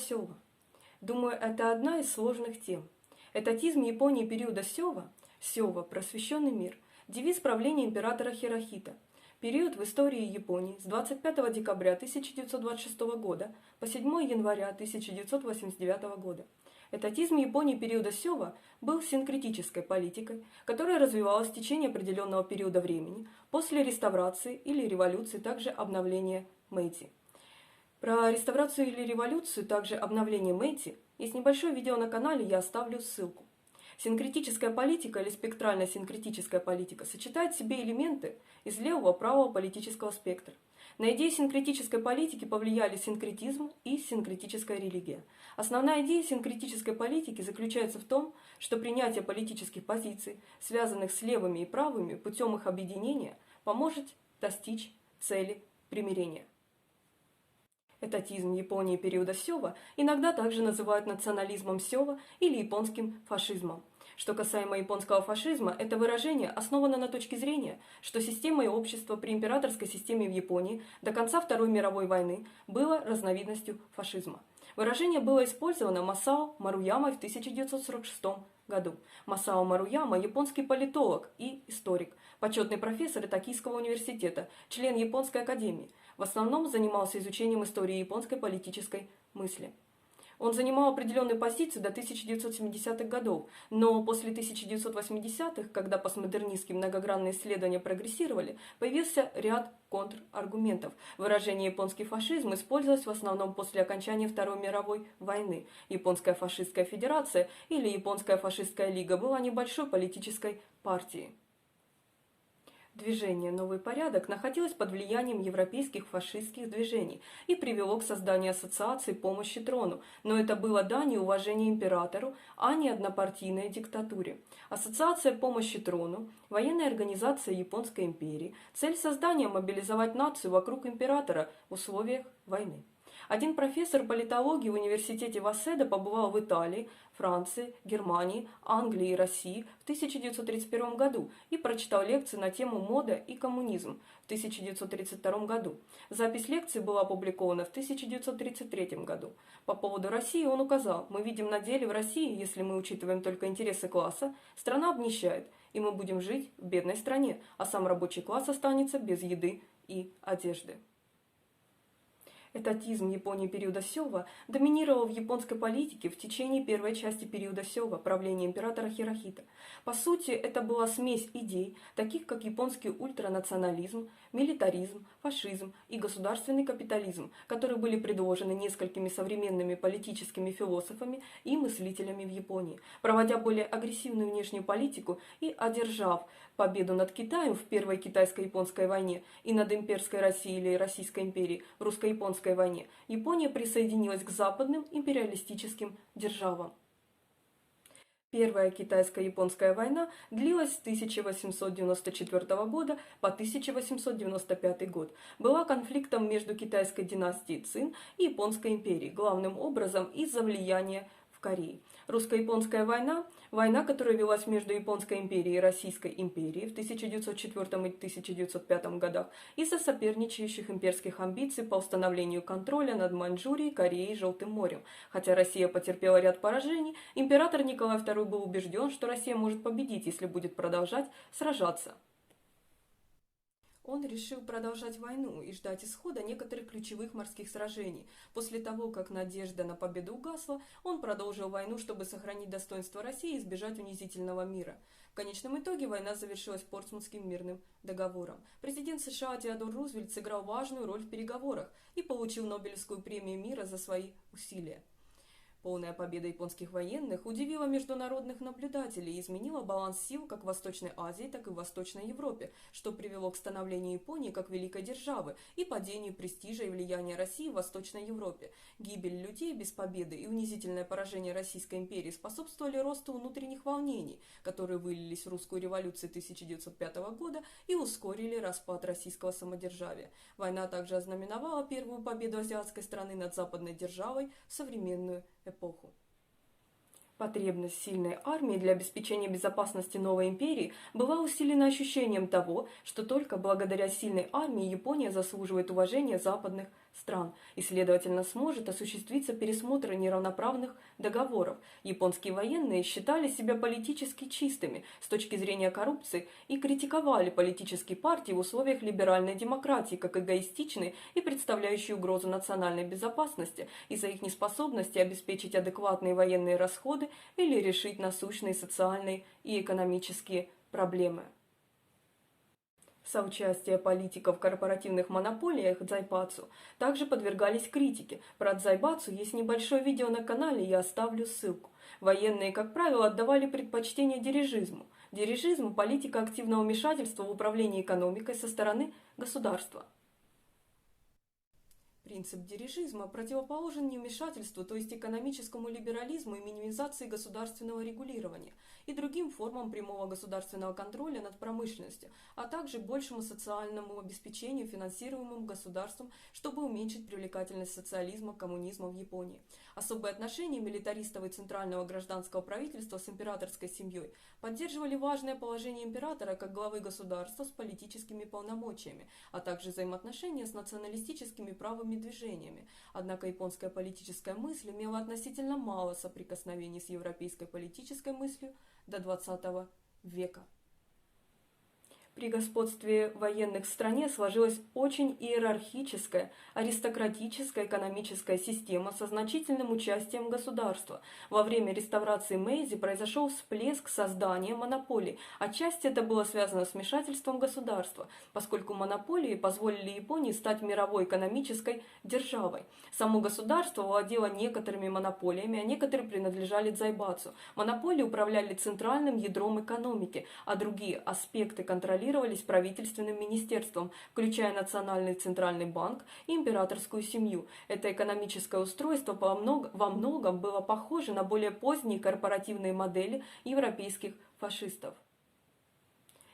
Сёва. Думаю, это одна из сложных тем. Этатизм Японии периода Сёва, просвещенный мир, девиз правления императора Хирохита. Период в истории Японии с 25 декабря 1926 года по 7 января 1989 года. Этатизм Японии периода Сёва был синкретической политикой, которая развивалась в течение определенного периода времени после реставрации или революции, также обновления Мэйдзи. Про реставрацию или революцию, также обновление Мэйдзи, есть небольшое видео на канале, я оставлю ссылку. Синкретическая политика или спектрально-синкретическая политика сочетает в себе элементы из левого-правого политического спектра. На идеи синкретической политики повлияли синкретизм и синкретическая религия. Основная идея синкретической политики заключается в том, что принятие политических позиций, связанных с левыми и правыми, путем их объединения, поможет достичь цели примирения. Этатизм Японии периода Сёва иногда также называют национализмом Сёва или японским фашизмом. Что касаемо японского фашизма, это выражение основано на точке зрения, что система и общество при императорской системе в Японии до конца Второй мировой войны было разновидностью фашизма. Выражение было использовано Масао Маруямой в 1946 году. Масао Маруяма – японский политолог и историк, почетный профессор Токийского университета, член Японской академии. В основном занимался изучением истории японской политической мысли. Он занимал определенную позицию до 1970-х годов, но после 1980-х, когда постмодернистские многогранные исследования прогрессировали, появился ряд контраргументов. Выражение «японский фашизм» использовалось в основном после окончания Второй мировой войны. Японская фашистская федерация или Японская фашистская лига была небольшой политической партией. Движение «Новый порядок» находилось под влиянием европейских фашистских движений и привело к созданию ассоциации помощи трону, но это было дань и уважение императору, а не однопартийной диктатуре. Ассоциация помощи трону – военная организация Японской империи, цель создания – мобилизовать нацию вокруг императора в условиях войны. Один профессор политологии в университете Васеда побывал в Италии, Франции, Германии, Англии и России в 1931 году и прочитал лекции на тему «Мода и коммунизм» в 1932 году. Запись лекции была опубликована в 1933 году. По поводу России он указал: «Мы видим на деле в России, если мы учитываем только интересы класса, страна обнищает, и мы будем жить в бедной стране, а сам рабочий класс останется без еды и одежды». Этатизм Японии периода Сёва доминировал в японской политике в течение первой части периода Сёва, правления императора Хирохита. По сути, это была смесь идей, таких как японский ультранационализм, милитаризм, фашизм и государственный капитализм, которые были предложены несколькими современными политическими философами и мыслителями в Японии. Проводя более агрессивную внешнюю политику и одержав победу над Китаем в Первой китайско-японской войне и над имперской Россией или Российской империей в русско-японской войне, Япония присоединилась к западным империалистическим державам. Первая китайско-японская война длилась с 1894 года по 1895 год. Была конфликтом между китайской династией Цин и Японской империей, главным образом из-за влияния в Корее. Русско-японская война – война, которая велась между Японской империей и Российской империей в 1904 и 1905 годах из-за соперничающих имперских амбиций по установлению контроля над Маньчжурией, Кореей и Желтым морем. Хотя Россия потерпела ряд поражений, император Николай II был убежден, что Россия может победить, если будет продолжать сражаться. Он решил продолжать войну и ждать исхода некоторых ключевых морских сражений. После того, как надежда на победу угасла, он продолжил войну, чтобы сохранить достоинство России и избежать унизительного мира. В конечном итоге война завершилась Портсмутским мирным договором. Президент США Теодор Рузвельт сыграл важную роль в переговорах и получил Нобелевскую премию мира за свои усилия. Полная победа японских военных удивила международных наблюдателей и изменила баланс сил как в Восточной Азии, так и в Восточной Европе, что привело к становлению Японии как великой державы и падению престижа и влияния России в Восточной Европе. Гибель людей без победы и унизительное поражение Российской империи способствовали росту внутренних волнений, которые вылились в русскую революцию 1905 года и ускорили распад российского самодержавия. Война также ознаменовала первую победу азиатской страны над западной державой в современную эпоху. Потребность сильной армии для обеспечения безопасности новой империи была усилена ощущением того, что только благодаря сильной армии Япония заслуживает уважения западных стран и, следовательно, сможет осуществиться пересмотр неравноправных договоров. Японские военные считали себя политически чистыми с точки зрения коррупции и критиковали политические партии в условиях либеральной демократии как эгоистичные и представляющие угрозу национальной безопасности из-за их неспособности обеспечить адекватные военные расходы или решить насущные социальные и экономические проблемы. Соучастие политиков в корпоративных монополиях дзайбацу также подвергались критике. Про дзайбацу есть небольшое видео на канале, я оставлю ссылку. Военные, как правило, отдавали предпочтение дирижизму. Дирижизм – политика активного вмешательства в управление экономикой со стороны государства. Принцип дирижизма противоположен невмешательству, то есть экономическому либерализму и минимизации государственного регулирования и другим формам прямого государственного контроля над промышленностью, а также большему социальному обеспечению, финансируемым государством, чтобы уменьшить привлекательность социализма, коммунизма в Японии. Особое отношение милитаристов и центрального гражданского правительства с императорской семьей поддерживали важное положение императора как главы государства с политическими полномочиями, а также взаимоотношения с националистическими правыми движениями. Однако японская политическая мысль имела относительно мало соприкосновений с европейской политической мыслью до XX века. При господстве военных в стране сложилась очень иерархическая, аристократическая экономическая система со значительным участием государства. Во время реставрации Мэйдзи произошел всплеск создания монополий. Отчасти это было связано с вмешательством государства, поскольку монополии позволили Японии стать мировой экономической державой. Само государство владело некоторыми монополиями, а некоторые принадлежали дзайбацу. Монополии управляли центральным ядром экономики, а другие аспекты контролировались правительственным министерством, включая Национальный центральный банк и императорскую семью. Это экономическое устройство во многом было похоже на более поздние корпоративные модели европейских фашистов.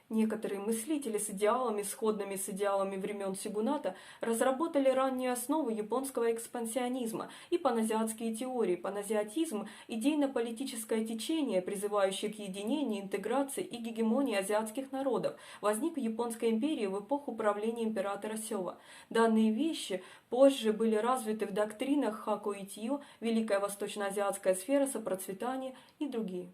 Некоторые мыслители с идеалами, сходными с идеалами времен сёгуната, разработали раннюю основу японского экспансионизма и паназиатские теории. Паназиатизм – идейно-политическое течение, призывающее к единению, интеграции и гегемонии азиатских народов, возник в Японской империи в эпоху правления императора Сёва. Данные вещи позже были развиты в доктринах Хако Итио, Великая восточноазиатская сфера сопроцветания и другие.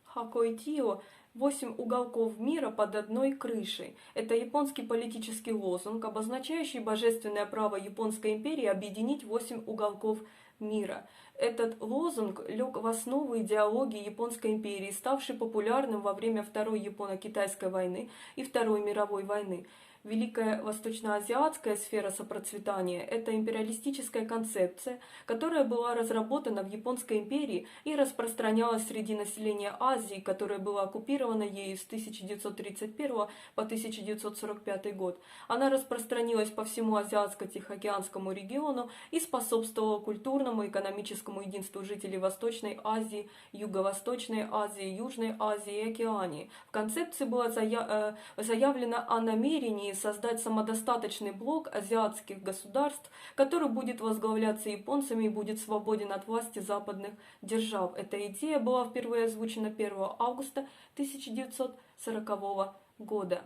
Хако Итио – 8 уголков мира под одной крышей. Это японский политический лозунг, обозначающий божественное право Японской империи объединить 8 уголков мира. Этот лозунг лег в основу идеологии Японской империи, ставшей популярным во время Второй Японо-Китайской войны и Второй мировой войны. Великая восточноазиатская сфера сопроцветания – это империалистическая концепция, которая была разработана в Японской империи и распространялась среди населения Азии, которое было оккупировано ею с 1931 по 1945 год. Она распространилась по всему Азиатско-Тихоокеанскому региону и способствовала культурному и экономическому единству жителей Восточной Азии, Юго-Восточной Азии, Южной Азии и Океании. В концепции было заявлено о намерении создать самодостаточный блок азиатских государств, который будет возглавляться японцами и будет свободен от власти западных держав. Эта идея была впервые озвучена 1 августа 1940 года.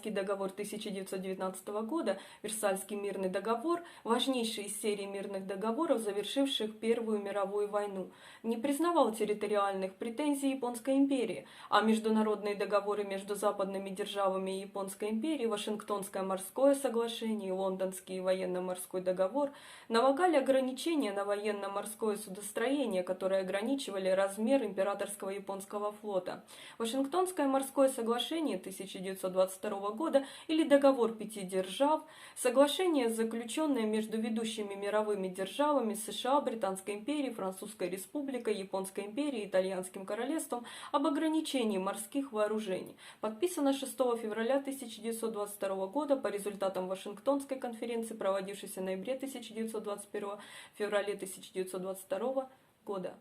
Версальский договор 1919 года, Версальский мирный договор, важнейший из серии мирных договоров, завершивших Первую мировую войну, не признавал территориальных претензий Японской империи, а международные договоры между западными державами и Японской империей, Вашингтонское морское соглашение и Лондонский военно-морской договор, налагали ограничения на военно-морское судостроение, которые ограничивали размер императорского японского флота. Вашингтонское морское соглашение 1922 года или договор пяти держав, соглашение, заключенное между ведущими мировыми державами США, Британской империей, Французской республикой, Японской империей, Итальянским королевством об ограничении морских вооружений, подписано 6 февраля 1922 года по результатам Вашингтонской конференции, проводившейся в ноябре 1921, феврале 1922 года.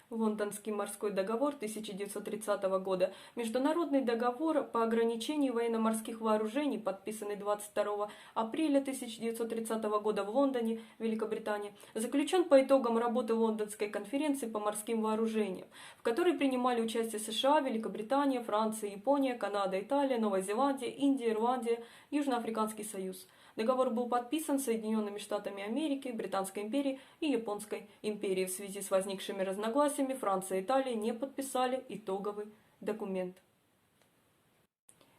Лондонский морской договор 1930 года, международный договор по ограничению военно-морских вооружений, подписанный 22 апреля 1930 года в Лондоне, Великобритания, заключен по итогам работы Лондонской конференции по морским вооружениям, в которой принимали участие США, Великобритания, Франция, Япония, Канада, Италия, Новая Зеландия, Индия, Ирландия, Южноафриканский союз. Договор был подписан Соединенными Штатами Америки, Британской империей и Японской империей. В связи с возникшими разногласиями Франция и Италия не подписали итоговый документ.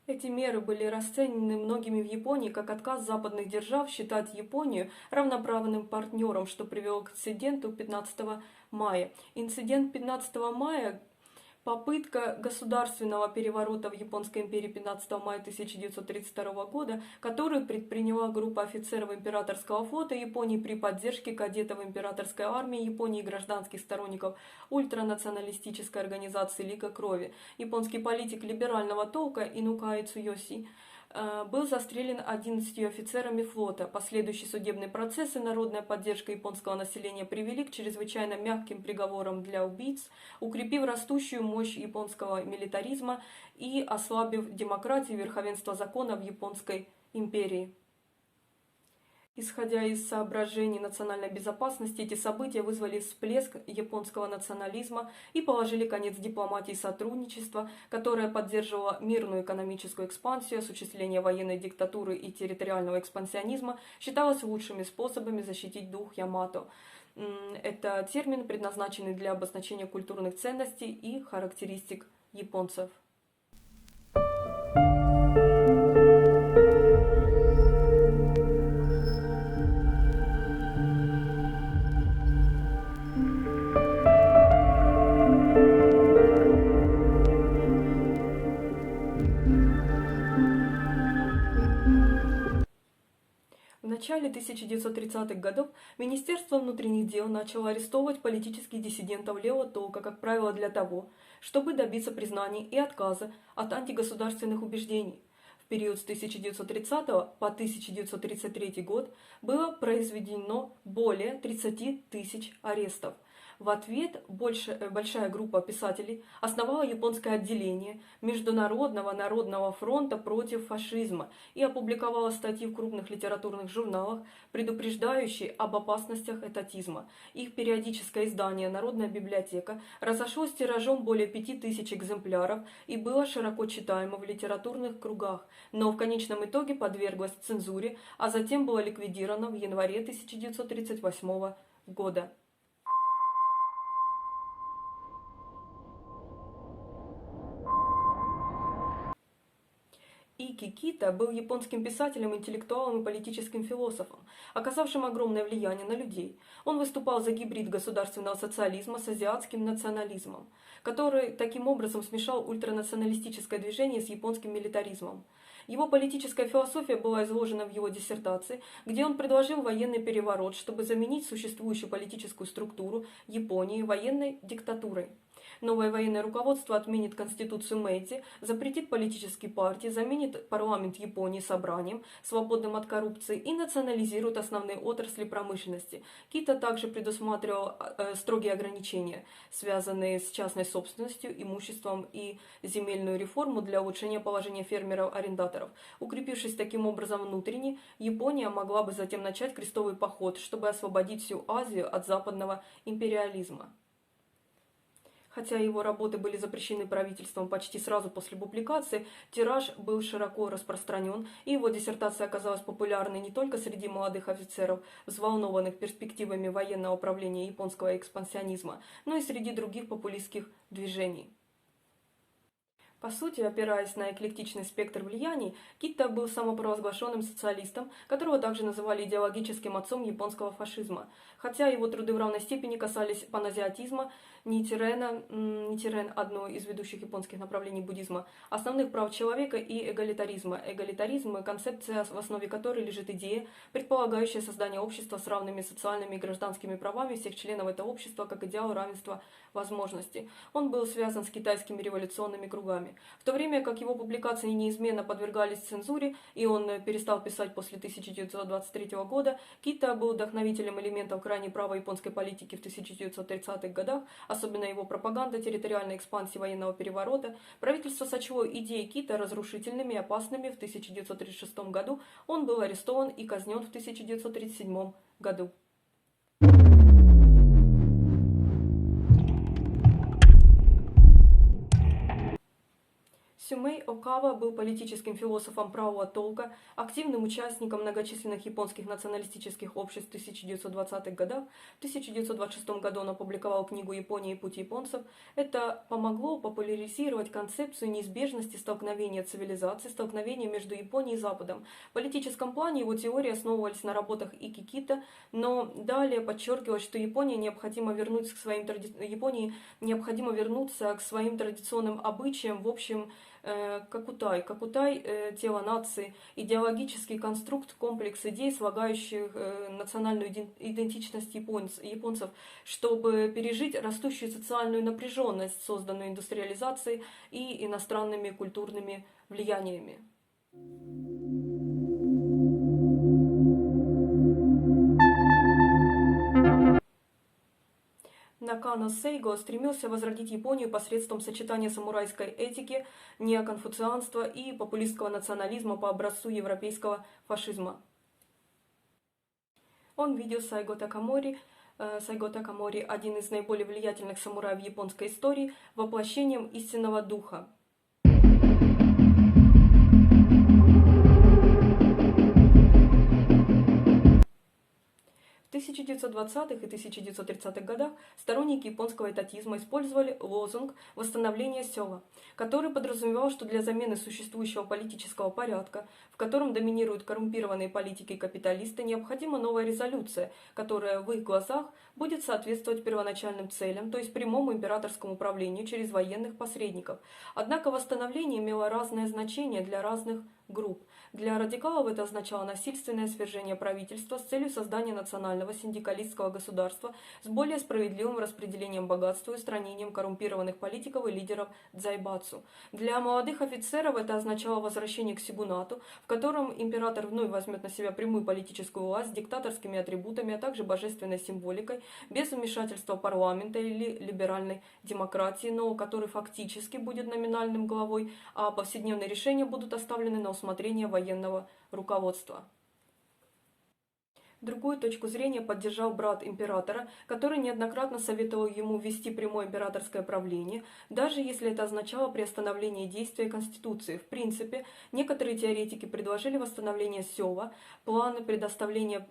Эти меры были расценены многими в Японии как отказ западных держав считать Японию равноправным партнером, что привело к инциденту 15 мая. Инцидент 15 мая – попытка государственного переворота в Японской империи 15 мая 1932 года, которую предприняла группа офицеров императорского флота Японии при поддержке кадетов императорской армии Японии и гражданских сторонников ультранационалистической организации Лига Крови. Японский политик либерального толка Инукаи Цуёси был застрелен 11 офицерами флота. Последующие судебные процессы, народная поддержка японского населения привели к чрезвычайно мягким приговорам для убийц, укрепив растущую мощь японского милитаризма и ослабив демократию и верховенство закона в Японской империи. Исходя из соображений национальной безопасности, эти события вызвали всплеск японского национализма и положили конец дипломатии и сотрудничества, которая поддерживала мирную экономическую экспансию, осуществление военной диктатуры и территориального экспансионизма, считалась лучшими способами защитить дух Ямато. Это термин, предназначенный для обозначения культурных ценностей и характеристик японцев. В начале 1930-х годов Министерство внутренних дел начало арестовывать политических диссидентов левого толка, как правило, для того, чтобы добиться признания и отказа от антигосударственных убеждений. В период с 1930 по 1933 год было произведено более 30 тысяч арестов. В ответ большая группа писателей основала японское отделение Международного народного фронта против фашизма и опубликовала статьи в крупных литературных журналах, предупреждающие об опасностях этатизма. Их периодическое издание «Народная библиотека» разошлось тиражом более 5000 экземпляров и было широко читаемо в литературных кругах, но в конечном итоге подверглось цензуре, а затем было ликвидировано в январе 1938 года. Ики Кита был японским писателем, интеллектуалом и политическим философом, оказавшим огромное влияние на людей. Он выступал за гибрид государственного социализма с азиатским национализмом, который таким образом смешал ультранационалистическое движение с японским милитаризмом. Его политическая философия была изложена в его диссертации, где он предложил военный переворот, чтобы заменить существующую политическую структуру Японии военной диктатурой. Новое военное руководство отменит Конституцию Мэйдзи, запретит политические партии, заменит парламент Японии собранием, свободным от коррупции, и национализирует основные отрасли промышленности. Кита также предусматривал строгие ограничения, связанные с частной собственностью, имуществом и земельную реформу для улучшения положения фермеров-арендаторов. Укрепившись таким образом внутренне, Япония могла бы затем начать крестовый поход, чтобы освободить всю Азию от западного империализма. Хотя его работы были запрещены правительством почти сразу после публикации, тираж был широко распространен, и его диссертация оказалась популярной не только среди молодых офицеров, взволнованных перспективами военного правления японского экспансионизма, но и среди других популистских движений. По сути, опираясь на эклектичный спектр влияний, Китта был самопровозглашенным социалистом, которого также называли идеологическим отцом японского фашизма. Хотя его труды в равной степени касались паназиатизма, Нитирен – одно из ведущих японских направлений буддизма, основных прав человека и эгалитаризма. Эгалитаризм – концепция, в основе которой лежит идея, предполагающая создание общества с равными социальными и гражданскими правами всех членов этого общества как идеал равенства возможностей. Он был связан с китайскими революционными кругами. В то время как его публикации неизменно подвергались цензуре, и он перестал писать после 1923 года, Китта был вдохновителем элементов крайне правой японской политики в 1930-х годах, особенно его пропаганда территориальной экспансии военного переворота. Правительство сочло идеи Китта разрушительными и опасными. В 1936 году он был арестован и казнен в 1937 году. Сюмэй Окава был политическим философом правого толка, активным участником многочисленных японских националистических обществ в 1920-х годах. В 1926 году он опубликовал книгу «Япония и путь японцев». Это помогло популяризировать концепцию неизбежности столкновения цивилизаций, столкновения между Японией и Западом. В политическом плане его теории основывались на работах Ики Китта, но далее подчеркивалось, что Японии необходимо вернуться к своим традиционным обычаям, в общем, Какутай, тело нации, идеологический конструкт, комплекс идей, слагающих национальную идентичность японцев, чтобы пережить растущую социальную напряженность, созданную индустриализацией и иностранными культурными влияниями. Накано Сейго стремился возродить Японию посредством сочетания самурайской этики, неоконфуцианства и популистского национализма по образцу европейского фашизма. Он видел Сайго Такамори, один из наиболее влиятельных самураев японской истории, воплощением истинного духа. В 1920-х и 1930-х годах сторонники японского этатизма использовали лозунг «восстановление сёва», который подразумевал, что для замены существующего политического порядка, в котором доминируют коррумпированные политики и капиталисты, необходима новая резолюция, которая в их глазах будет соответствовать первоначальным целям, то есть прямому императорскому правлению через военных посредников. Однако восстановление имело разное значение для разных групп. Для радикалов это означало насильственное свержение правительства с целью создания национального синдикалистского государства с более справедливым распределением богатства и устранением коррумпированных политиков и лидеров дзайбацу. Для молодых офицеров это означало возвращение к сигунату, в котором император вновь возьмет на себя прямую политическую власть с диктаторскими атрибутами, а также божественной символикой, без вмешательства парламента или либеральной демократии, но который фактически будет номинальным главой, а повседневные решения будут оставлены на усмотрение военного руководства. Другую точку зрения поддержал брат императора, который неоднократно советовал ему ввести прямое императорское правление, даже если это означало приостановление действия Конституции. В принципе, некоторые теоретики предложили восстановление сёва, планы предоставления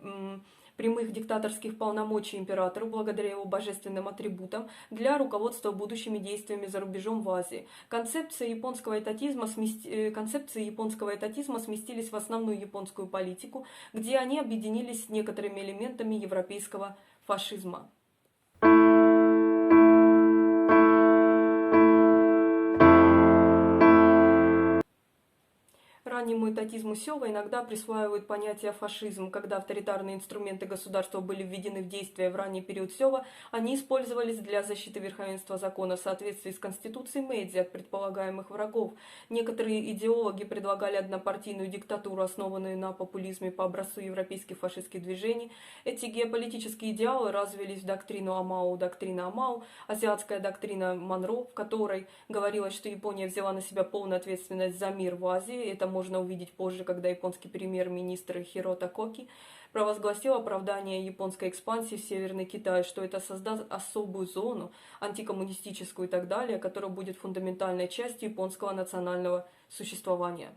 прямых диктаторских полномочий императору благодаря его божественным атрибутам для руководства будущими действиями за рубежом в Азии. Концепции японского этатизма сместились в основную японскую политику, где они объединились с некоторыми элементами европейского фашизма. Раннему этатизму сёва иногда присваивают понятие фашизм. Когда авторитарные инструменты государства были введены в действие в ранний период сёва, они использовались для защиты верховенства закона в соответствии с Конституцией Мэйдзи от предполагаемых врагов. Некоторые идеологи предлагали однопартийную диктатуру, основанную на популизме по образцу европейских фашистских движений. Эти геополитические идеалы развились в доктрину Амао, азиатская доктрина Монро, в которой говорилось, что Япония взяла на себя полную ответственность за мир в Азии. Это может можно увидеть позже, когда японский премьер-министр Хирота Коки провозгласил оправдание японской экспансии в Северный Китай, что это создаст особую зону, антикоммунистическую и так далее, которая будет фундаментальной частью японского национального существования.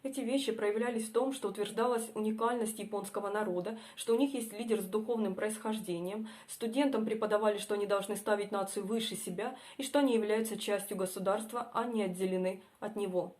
Эти вещи проявлялись в том, что утверждалась уникальность японского народа, что у них есть лидер с духовным происхождением, студентам преподавали, что они должны ставить нацию выше себя и что они являются частью государства, а не отделены от него.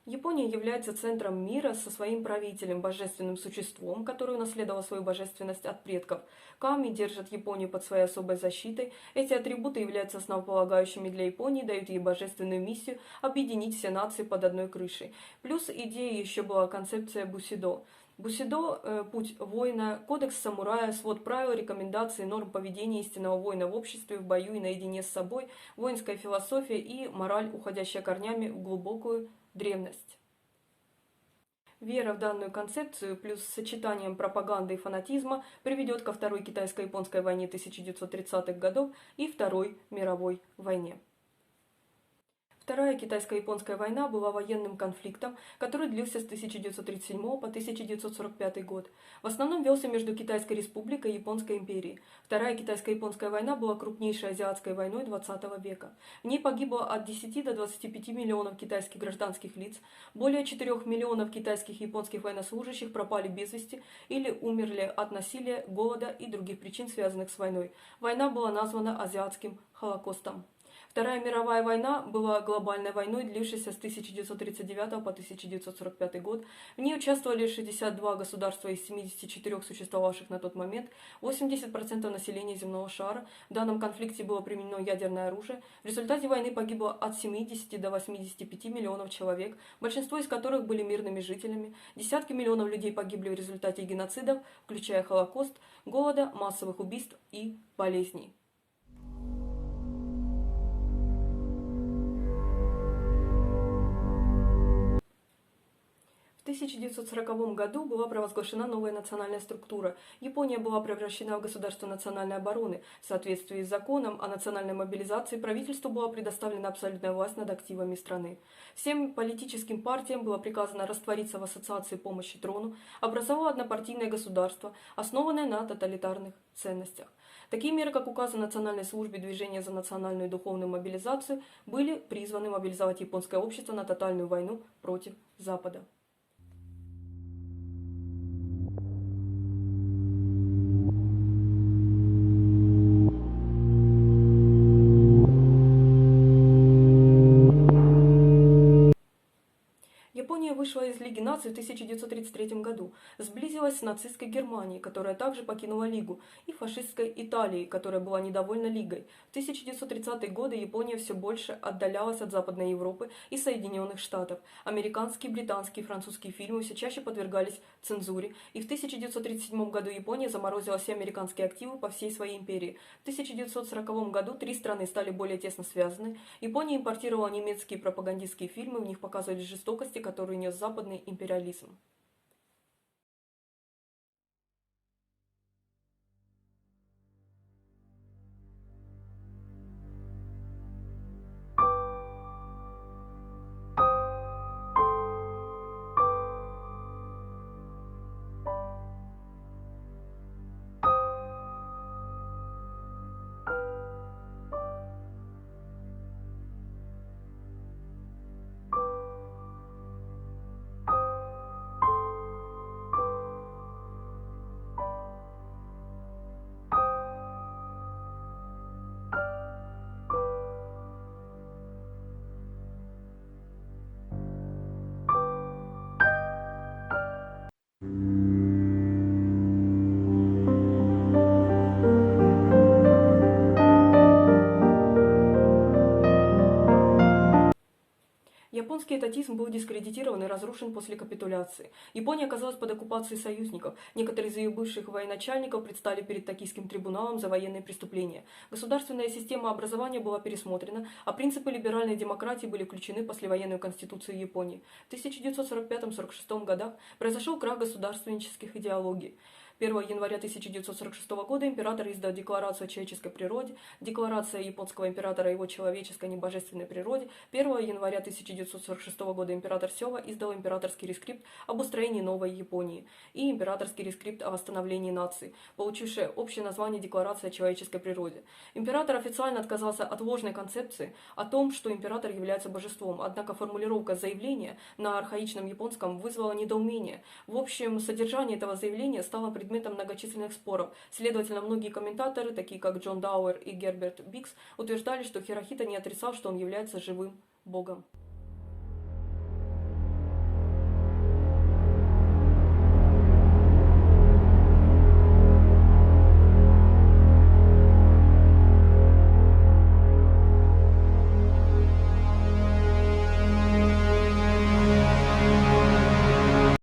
Япония является центром мира со своим правителем, божественным существом, который унаследовал свою божественность от предков. Ками держат Японию под своей особой защитой. Эти атрибуты являются основополагающими для Японии, дают ей божественную миссию объединить все нации под одной крышей. Плюс идеей еще была концепция бусидо. Бусидо – путь воина, кодекс самурая, свод правил, рекомендаций, норм поведения истинного воина в обществе, в бою и наедине с собой, воинская философия и мораль, уходящая корнями в глубокую древность. Вера в данную концепцию плюс с сочетанием пропаганды и фанатизма приведет ко Второй китайско-японской войне 1930-х годов и Второй мировой войне. Вторая китайско-японская война была военным конфликтом, который длился с 1937 по 1945 год. В основном велся между Китайской республикой и Японской империей. Вторая китайско-японская война была крупнейшей азиатской войной XX века. В ней погибло от 10 до 25 миллионов китайских гражданских лиц, более 4 миллионов китайских и японских военнослужащих пропали без вести или умерли от насилия, голода и других причин, связанных с войной. Война была названа Азиатским Холокостом. Вторая мировая война была глобальной войной, длившейся с 1939 по 1945 год. В ней участвовали 62 государства из 74 существовавших на тот момент, 80% населения земного шара. В данном конфликте было применено ядерное оружие. В результате войны погибло от 70 до 85 миллионов человек, большинство из которых были мирными жителями. Десятки миллионов людей погибли в результате геноцидов, включая Холокост, голода, массовых убийств и болезней. В 1940 году была провозглашена новая национальная структура. Япония была превращена в государство национальной обороны. В соответствии с законом о национальной мобилизации правительству была предоставлена абсолютная власть над активами страны. Всем политическим партиям было приказано раствориться в ассоциации помощи трону, образовало однопартийное государство, основанное на тоталитарных ценностях. Такие меры, как указ о национальной службе движения за национальную и духовную мобилизацию, были призваны мобилизовать японское общество на тотальную войну против Запада. Япония вышла из Лиги наций в 1933 году, сблизилась с нацистской Германией, которая также покинула Лигу, и фашистской Италией, которая была недовольна Лигой. В 1930-е годы Япония все больше отдалялась от Западной Европы и Соединенных Штатов. Американские, британские и французские фильмы все чаще подвергались цензуре, и в 1937 году Япония заморозила все американские активы по всей своей империи. В 1940 году 3 страны стали более тесно связаны. Япония импортировала немецкие пропагандистские фильмы, в них показывались жестокости, которую нес западный империализм. Японский этатизм был дискредитирован и разрушен после капитуляции. Япония оказалась под оккупацией союзников. Некоторые из ее бывших военачальников предстали перед Токийским трибуналом за военные преступления. Государственная система образования была пересмотрена, а принципы либеральной демократии были включены в послевоенную конституцию Японии. В 1945-46 годах произошел крах государственнических идеологий. 1 января 1946 года император издал Декларацию о человеческой природе, Декларация японского императора о его человеческой небожественной природе. 1 января 1946 года император Сёва издал императорский рескрипт об устроении новой Японии и императорский рескрипт о восстановлении нации, получивший общее название Декларация о человеческой природе. Император официально отказался от ложной концепции о том, что император является божеством, однако формулировка заявления на архаичном японском вызвала недоумение. В общем, содержание этого заявления стало предметом многочисленных споров. Следовательно, многие комментаторы, такие как Джон Дауэр и Герберт Бикс, утверждали, что Хирохита не отрицал, что он является живым богом.